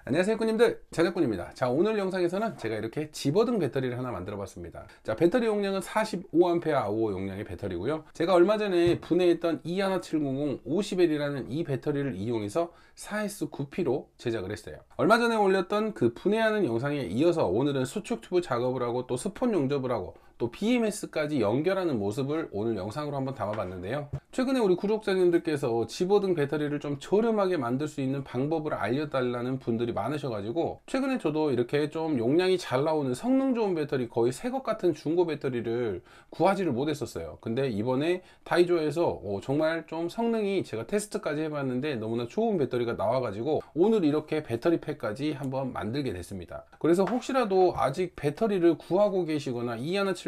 안녕하세요 꾸님들, 제작꾼입니다. 자, 오늘 영상에서는 제가 이렇게 집어등 배터리를 하나 만들어 봤습니다. 자, 배터리 용량은 45A 용량의 배터리고요. 제가 얼마 전에 분해했던 E11700 50L이라는 이 배터리를 이용해서 4S9P로 제작을 했어요. 얼마 전에 올렸던 그 분해하는 영상에 이어서 오늘은 수축 튜브 작업을 하고 또 스폰 용접을 하고 또 BMS까지 연결하는 모습을 오늘 영상으로 한번 담아봤는데요. 최근에 우리 구독자님들께서 집어등 배터리를 좀 저렴하게 만들 수 있는 방법을 알려달라는 분들이 많으셔가지고 최근에 저도 이렇게 좀 용량이 잘 나오는 성능 좋은 배터리, 거의 새 것 같은 중고 배터리를 구하지를 못했었어요. 근데 이번에 다이조에서 정말 좀 성능이, 제가 테스트까지 해봤는데 너무나 좋은 배터리가 나와가지고 오늘 이렇게 배터리 팩까지 한번 만들게 됐습니다. 그래서 혹시라도 아직 배터리를 구하고 계시거나 E11700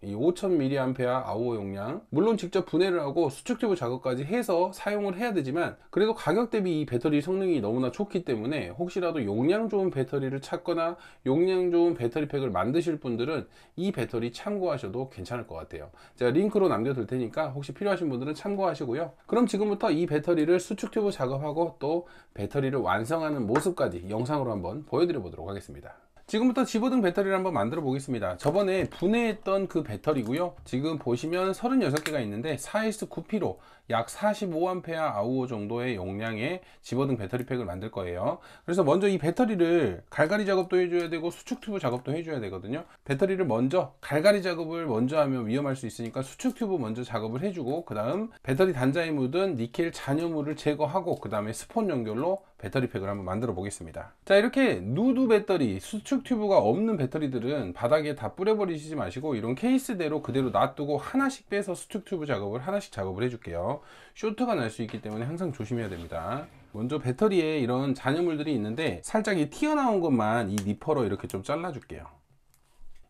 이 5000mAh 아우어 용량, 물론 직접 분해를 하고 수축 튜브 작업까지 해서 사용을 해야 되지만 그래도 가격 대비 이 배터리 성능이 너무나 좋기 때문에 혹시라도 용량 좋은 배터리를 찾거나 용량 좋은 배터리 팩을 만드실 분들은 이 배터리 참고하셔도 괜찮을 것 같아요. 제가 링크로 남겨둘 테니까 혹시 필요하신 분들은 참고하시고요. 그럼 지금부터 이 배터리를 수축 튜브 작업하고 또 배터리를 완성하는 모습까지 영상으로 한번 보여드려 보도록 하겠습니다. 지금부터 집어등 배터리를 한번 만들어 보겠습니다. 저번에 분해했던 그 배터리고요. 지금 보시면 36개가 있는데 4S9P로 약 45A 아우어 정도의 용량의 집어등 배터리 팩을 만들 거예요. 그래서 먼저 이 배터리를 갈갈이 작업도 해줘야 되고 수축 튜브 작업도 해줘야 되거든요. 배터리를 먼저, 갈갈이 작업을 먼저 하면 위험할 수 있으니까 수축 튜브 먼저 작업을 해주고, 그 다음 배터리 단자에 묻은 니켈 잔여물을 제거하고 그 다음에 스폰 연결로 배터리 팩을 한번 만들어 보겠습니다. 자, 이렇게 누드 배터리, 수축 튜브가 없는 배터리들은 바닥에 다 뿌려버리시지 마시고 이런 케이스대로 그대로 놔두고 하나씩 빼서 수축 튜브 작업을 하나씩 작업을 해줄게요. 쇼트가 날 수 있기 때문에 항상 조심해야 됩니다. 먼저 배터리에 이런 잔여물들이 있는데 살짝 이 튀어나온 것만 이 니퍼로 이렇게 좀 잘라줄게요.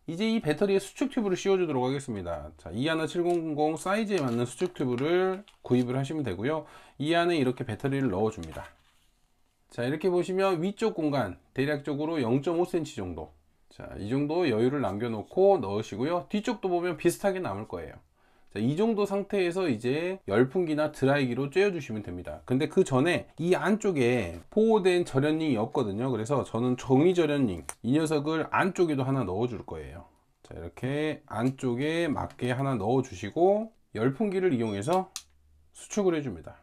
이제 이 배터리에 수축 튜브를 씌워주도록 하겠습니다. 자, E11700 사이즈에 맞는 수축 튜브를 구입을 하시면 되고요. 이 안에 이렇게 배터리를 넣어줍니다. 자, 이렇게 보시면 위쪽 공간 대략적으로 0.5cm 정도, 자, 이 정도 여유를 남겨놓고 넣으시고요. 뒤쪽도 보면 비슷하게 남을 거예요. 자, 이 정도 상태에서 이제 열풍기나 드라이기로 쬐어주시면 됩니다. 근데 그 전에 이 안쪽에 보호된 절연링이 없거든요. 그래서 저는 종이 절연링, 이 녀석을 안쪽에도 하나 넣어줄 거예요. 자, 이렇게 안쪽에 맞게 하나 넣어주시고 열풍기를 이용해서 수축을 해줍니다.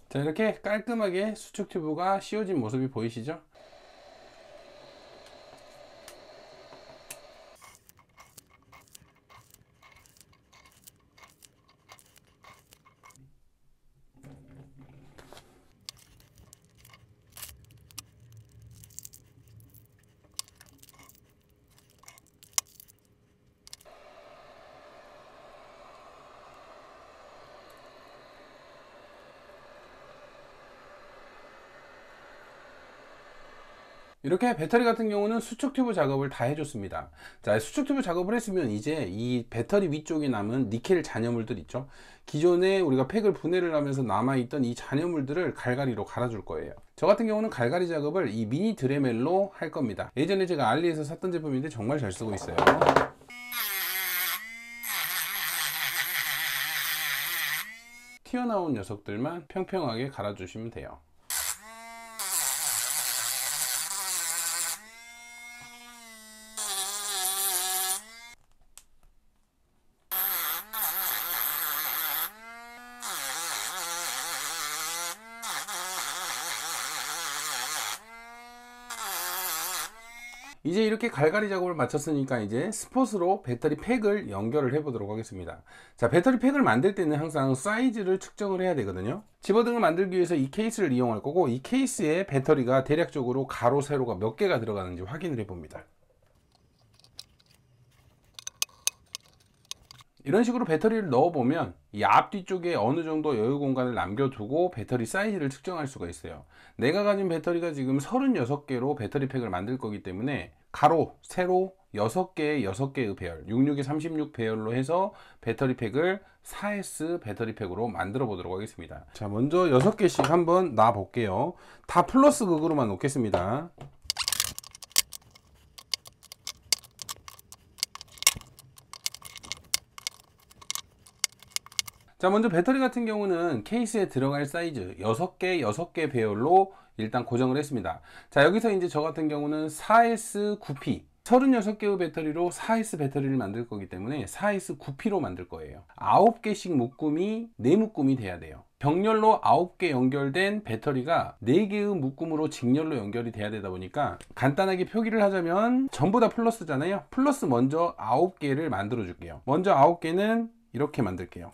자, 이렇게 깔끔하게 수축 튜브가 씌워진 모습이 보이시죠? 이렇게 배터리 같은 경우는 수축 튜브 작업을 다 해줬습니다. 자, 수축 튜브 작업을 했으면 이제 이 배터리 위쪽에 남은 니켈 잔여물들 있죠. 기존에 우리가 팩을 분해를 하면서 남아있던 이 잔여물들을 갈갈이로 갈아줄 거예요. 저 같은 경우는 갈갈이 작업을 이 미니 드레멜로 할 겁니다. 예전에 제가 알리에서 샀던 제품인데 정말 잘 쓰고 있어요. 튀어나온 녀석들만 평평하게 갈아주시면 돼요. 이제 이렇게 갈갈이 작업을 마쳤으니까 이제 스폿으로 배터리 팩을 연결을 해 보도록 하겠습니다. 자, 배터리 팩을 만들 때는 항상 사이즈를 측정을 해야 되거든요. 집어등을 만들기 위해서 이 케이스를 이용할 거고, 이 케이스에 배터리가 대략적으로 가로 세로가 몇 개가 들어가는지 확인을 해 봅니다. 이런 식으로 배터리를 넣어보면 이 앞뒤 쪽에 어느 정도 여유 공간을 남겨두고 배터리 사이즈를 측정할 수가 있어요. 내가 가진 배터리가 지금 36개로 배터리 팩을 만들 거기 때문에 가로, 세로 6개의 6개의 배열, 66에 36 배열로 해서 배터리 팩을 4S 배터리 팩으로 만들어 보도록 하겠습니다. 자, 먼저 6개씩 한번 놔 볼게요. 다 플러스 극으로만 놓겠습니다. 자, 먼저 배터리 같은 경우는 케이스에 들어갈 사이즈 6개, 6개 배열로 일단 고정을 했습니다. 자, 여기서 이제 저 같은 경우는 4S9P 36개의 배터리로 4S 배터리를 만들 거기 때문에 4S9P로 만들 거예요. 9개씩 묶음이 4묶음이 돼야 돼요. 병렬로 9개 연결된 배터리가 4개의 묶음으로 직렬로 연결이 돼야 되다 보니까 간단하게 표기를 하자면 전부 다 플러스잖아요. 플러스 먼저 9개를 만들어 줄게요. 먼저 9개는 이렇게 만들게요.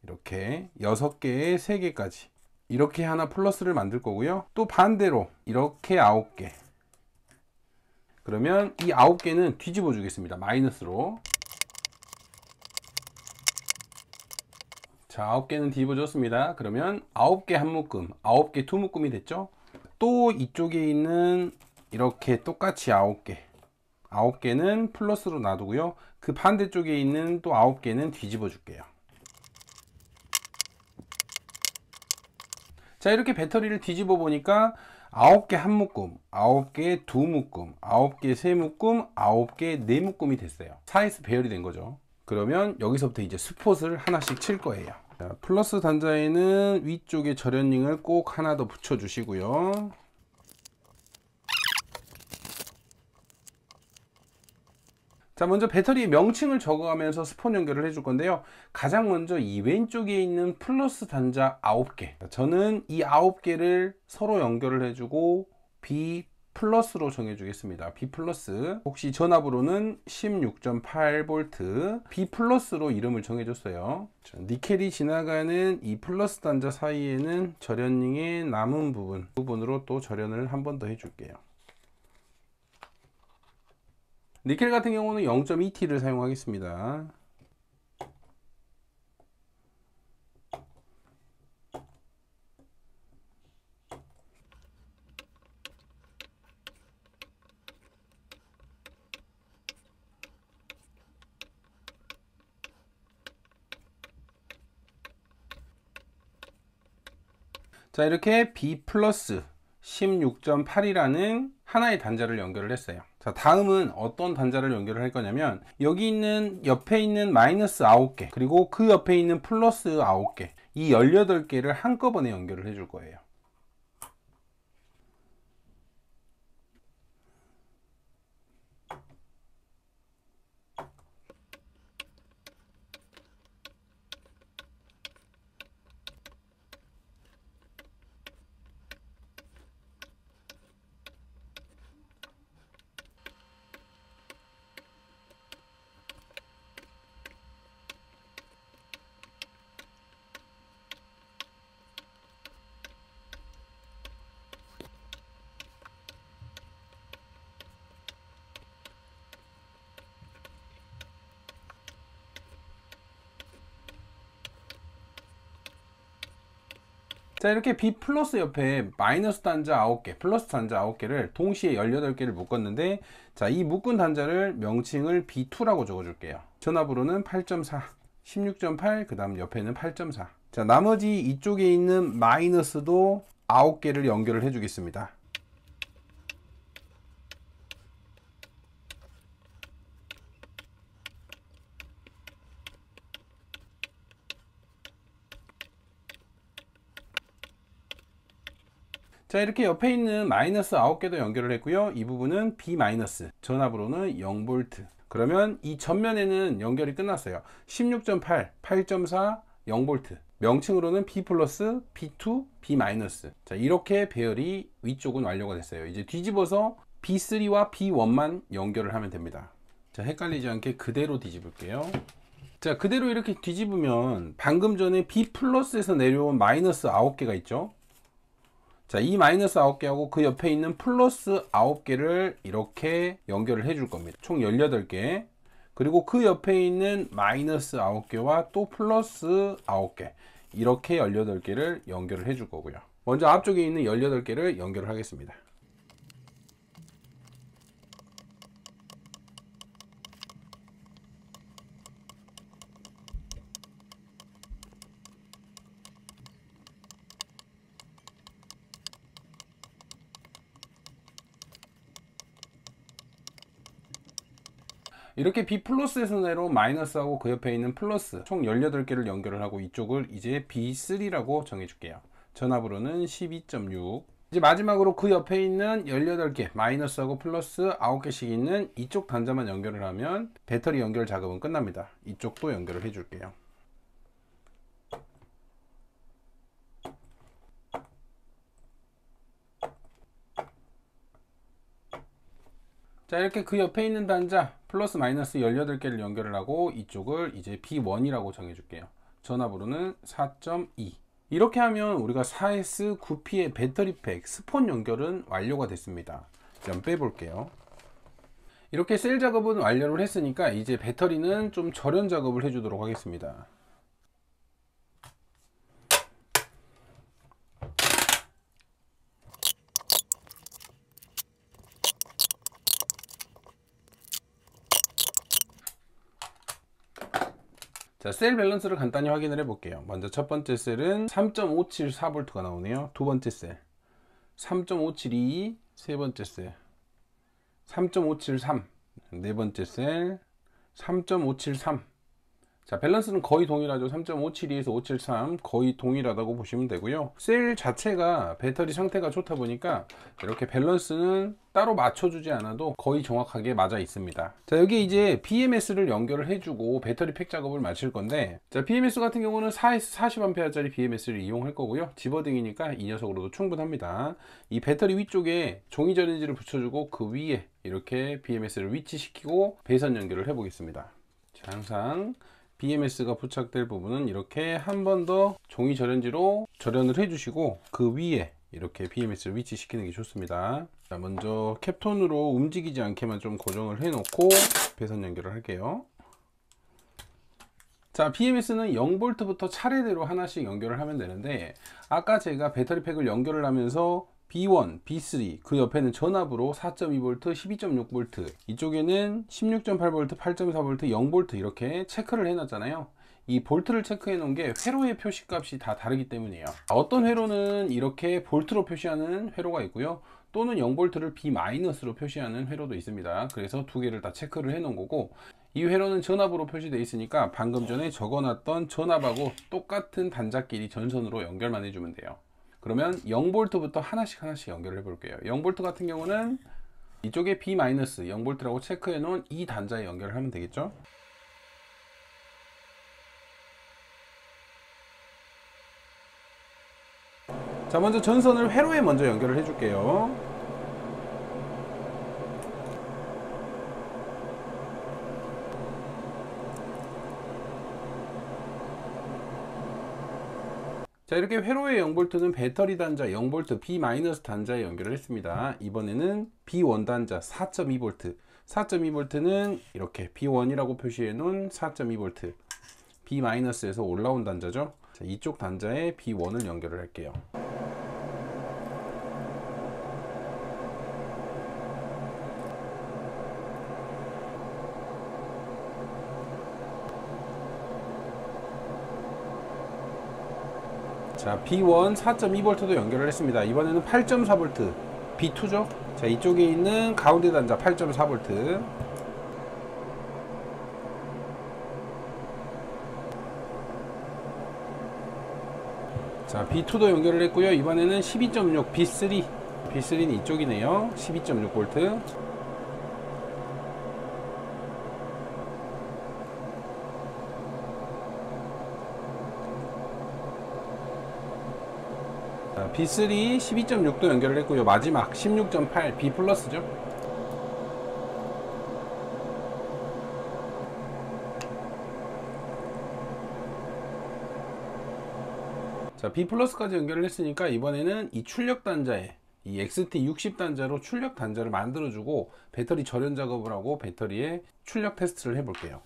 이렇게 6개에 3개까지 이렇게 하나 플러스를 만들 거고요. 또 반대로 이렇게 9개, 그러면 이 9개는 뒤집어 주겠습니다. 마이너스로. 자, 9개는 뒤집어 줬습니다. 그러면 9개 한 묶음, 9개 두 묶음이 됐죠. 또 이쪽에 있는 이렇게 똑같이 9개, 9개는 플러스로 놔두고요. 그 반대쪽에 있는 또 9개는 뒤집어 줄게요. 자, 이렇게 배터리를 뒤집어 보니까 9개 한 묶음, 9개 두 묶음, 9개 세 묶음, 9개 네 묶음이 됐어요. 4S 배열이 된 거죠. 그러면 여기서부터 이제 스폿을 하나씩 칠 거예요. 자, 플러스 단자에는 위쪽에 절연링을 꼭 하나 더 붙여 주시고요. 자, 먼저 배터리 명칭을 적어가면서 스폰 연결을 해줄 건데요. 가장 먼저 이 왼쪽에 있는 플러스 단자 9개, 저는 이 9개를 서로 연결을 해주고 B 플러스로 정해 주겠습니다. B 플러스, 혹시 전압으로는 16.8V B 플러스로 이름을 정해 줬어요. 니켈이 지나가는 이 플러스 단자 사이에는 절연링의 남은 부분으로 또 절연을 한 번 더 해줄게요. 니켈 같은 경우는 0.2T를 사용하겠습니다. 자, 이렇게 B 플러스 16.8이라는 하나의 단자를 연결을 했어요. 자, 다음은 어떤 단자를 연결을 할 거냐면 여기 있는 옆에 있는 마이너스 9개 그리고 그 옆에 있는 플러스 9개, 이 18개를 한꺼번에 연결을 해줄 거예요. 자, 이렇게 B 플러스 옆에 마이너스 단자 9개, 플러스 단자 9개를 동시에 18개를 묶었는데, 자, 이 묶은 단자를 명칭을 B2라고 적어줄게요. 전압으로는 8.4, 16.8, 그 다음 옆에는 8.4. 자, 나머지 이쪽에 있는 마이너스도 9개를 연결을 해주겠습니다. 자, 이렇게 옆에 있는 마이너스 9개도 연결을 했고요. 이 부분은 B 마이너스, 전압으로는 0V. 그러면 이 전면에는 연결이 끝났어요. 16.8, 8.4, 0V. 명칭으로는 B 플러스, B2, B 마이너스. 자, 이렇게 배열이 위쪽은 완료가 됐어요. 이제 뒤집어서 B3와 B1만 연결을 하면 됩니다. 자, 헷갈리지 않게 그대로 뒤집을게요. 자, 그대로 이렇게 뒤집으면 방금 전에 B 플러스에서 내려온 마이너스 9개가 있죠. 자, 이 마이너스 9개하고 그 옆에 있는 플러스 9개를 이렇게 연결을 해줄 겁니다. 총 18개. 그리고 그 옆에 있는 마이너스 9개와 또 플러스 9개. 이렇게 18개를 연결을 해줄 거고요. 먼저 앞쪽에 있는 18개를 연결을 하겠습니다. 이렇게 B 플러스에서 내려온 마이너스하고 그 옆에 있는 플러스 총 18개를 연결을 하고 이쪽을 이제 B3라고 정해줄게요. 전압으로는 12.6. 이제 마지막으로 그 옆에 있는 18개 마이너스하고 플러스 9개씩 있는 이쪽 단자만 연결을 하면 배터리 연결 작업은 끝납니다. 이쪽도 연결을 해줄게요. 자, 이렇게 그 옆에 있는 단자 플러스 마이너스 18개를 연결을 하고 이쪽을 이제 B1이라고 정해줄게요. 전압으로는 4.2. 이렇게 하면 우리가 4S 9P의 배터리팩 스폰 연결은 완료가 됐습니다. 좀 빼볼게요. 이렇게 셀 작업은 완료를 했으니까 이제 배터리는 좀 절연 작업을 해주도록 하겠습니다. 자, 셀 밸런스를 간단히 확인을 해 볼게요. 먼저 첫 번째 셀은 3.574V가 나오네요. 두 번째 셀 3.572, 세 번째 셀 3.573, 네 번째 셀 3.573. 자, 밸런스는 거의 동일하죠. 3.572에서 573 거의 동일하다고 보시면 되고요. 셀 자체가 배터리 상태가 좋다 보니까 이렇게 밸런스는 따로 맞춰주지 않아도 거의 정확하게 맞아 있습니다. 자, 여기 이제 BMS를 연결을 해주고 배터리 팩 작업을 마칠 건데, 자, BMS 같은 경우는 4S 40A짜리 BMS를 이용할 거고요. 집어등이니까 이 녀석으로도 충분합니다. 이 배터리 위쪽에 종이 전지를 붙여주고 그 위에 이렇게 BMS를 위치시키고 배선 연결을 해 보겠습니다. 자, 항상 BMS가 부착될 부분은 이렇게 한 번 더 종이 절연지로 절연을 해주시고 그 위에 이렇게 BMS를 위치시키는 게 좋습니다. 자, 먼저 캡톤으로 움직이지 않게만 좀 고정을 해 놓고 배선 연결을 할게요. 자, BMS는 0V부터 차례대로 하나씩 연결을 하면 되는데, 아까 제가 배터리 팩을 연결을 하면서 B1, B3 그 옆에는 전압으로 4.2V, 12.6V, 이쪽에는 16.8V, 8.4V, 0V 이렇게 체크를 해놨잖아요. 이 볼트를 체크해 놓은 게 회로의 표시값이 다 다르기 때문이에요. 어떤 회로는 이렇게 볼트로 표시하는 회로가 있고요, 또는 0V를 B-로 표시하는 회로도 있습니다. 그래서 두 개를 다 체크를 해 놓은 거고, 이 회로는 전압으로 표시되어 있으니까 방금 전에 적어놨던 전압하고 똑같은 단자끼리 전선으로 연결만 해주면 돼요. 그러면 0V부터 하나씩 연결을 해 볼게요. 0V 같은 경우는 이쪽에 B- 0V라고 체크해 놓은 이 단자에 연결을 하면 되겠죠. 자, 먼저 전선을 회로에 먼저 연결을 해 줄게요. 자, 이렇게 회로의 0V는 배터리 단자 0V B- 단자에 연결을 했습니다. 이번에는 B1 단자 4.2V, 4.2V는 이렇게 B1이라고 표시해 놓은 4.2V B-에서 올라온 단자죠. 자, 이쪽 단자에 B1을 연결을 할게요. 자, B1 4.2V도 연결을 했습니다. 이번에는 8.4V B2죠. 자, 이쪽에 있는 가운데 단자 8.4V. 자, B2도 연결을 했고요. 이번에는 12.6 B3, B3는 이쪽이네요. 12.6V. B3 12.6도 연결을 했고요. 마지막 16.8 B 플러스죠. 자, B 플러스까지 연결을 했으니까 이번에는 이 출력 단자에 이 XT 60 단자로 출력 단자를 만들어주고 배터리 절연 작업을 하고 배터리의 출력 테스트를 해볼게요.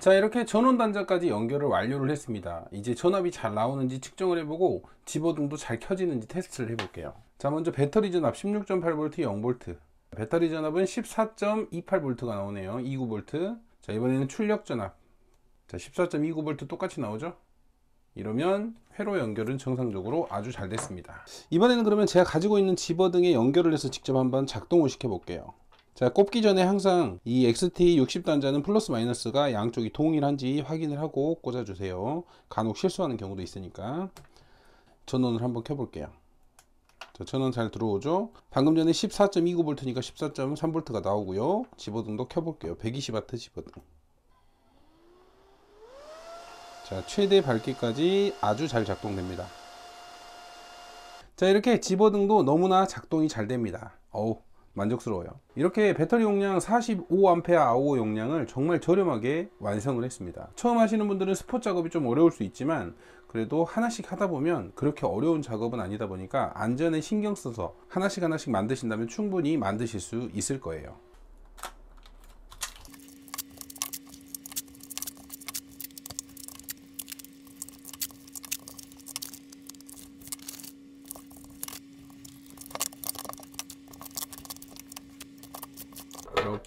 자, 이렇게 전원 단자까지 연결을 완료를 했습니다. 이제 전압이 잘 나오는지 측정을 해보고 집어등도 잘 켜지는지 테스트를 해볼게요. 자, 먼저 배터리 전압 16.8V 0V, 배터리 전압은 14.28V가 나오네요. 29V. 자, 이번에는 출력 전압, 자, 14.29V 똑같이 나오죠. 이러면 회로 연결은 정상적으로 아주 잘 됐습니다. 이번에는 그러면 제가 가지고 있는 집어등에 연결을 해서 직접 한번 작동을 시켜 볼게요. 자, 꼽기 전에 항상 이 XT60 단자는 플러스 마이너스가 양쪽이 동일한지 확인을 하고 꽂아 주세요. 간혹 실수하는 경우도 있으니까. 전원을 한번 켜 볼게요. 자, 전원 잘 들어오죠. 방금 전에 14.29V니까 14.3V가 나오고요. 집어등도 켜 볼게요. 120W 집어등. 자, 최대 밝기까지 아주 잘 작동됩니다. 자, 이렇게 집어등도 너무나 작동이 잘 됩니다. 어우, 만족스러워요. 이렇게 배터리 용량 45A 용량을 정말 저렴하게 완성을 했습니다. 처음 하시는 분들은 스포 작업이 좀 어려울 수 있지만 그래도 하나씩 하다 보면 그렇게 어려운 작업은 아니다 보니까 안전에 신경 써서 하나씩 만드신다면 충분히 만드실 수 있을 거예요.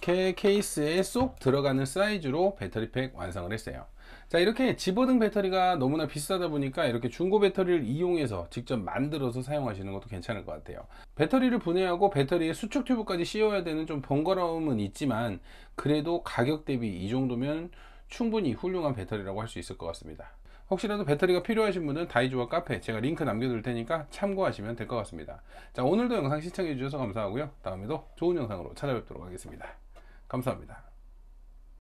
이렇게 케이스에 쏙 들어가는 사이즈로 배터리팩 완성을 했어요. 자, 이렇게 집어등 배터리가 너무나 비싸다 보니까 이렇게 중고 배터리를 이용해서 직접 만들어서 사용하시는 것도 괜찮을 것 같아요. 배터리를 분해하고 배터리에 수축 튜브까지 씌워야 되는 좀 번거로움은 있지만 그래도 가격 대비 이 정도면 충분히 훌륭한 배터리라고 할 수 있을 것 같습니다. 혹시라도 배터리가 필요하신 분은 다이조와 카페 제가 링크 남겨둘 테니까 참고하시면 될 것 같습니다. 자, 오늘도 영상 시청해 주셔서 감사하고요. 다음에도 좋은 영상으로 찾아뵙도록 하겠습니다. 감사합니다.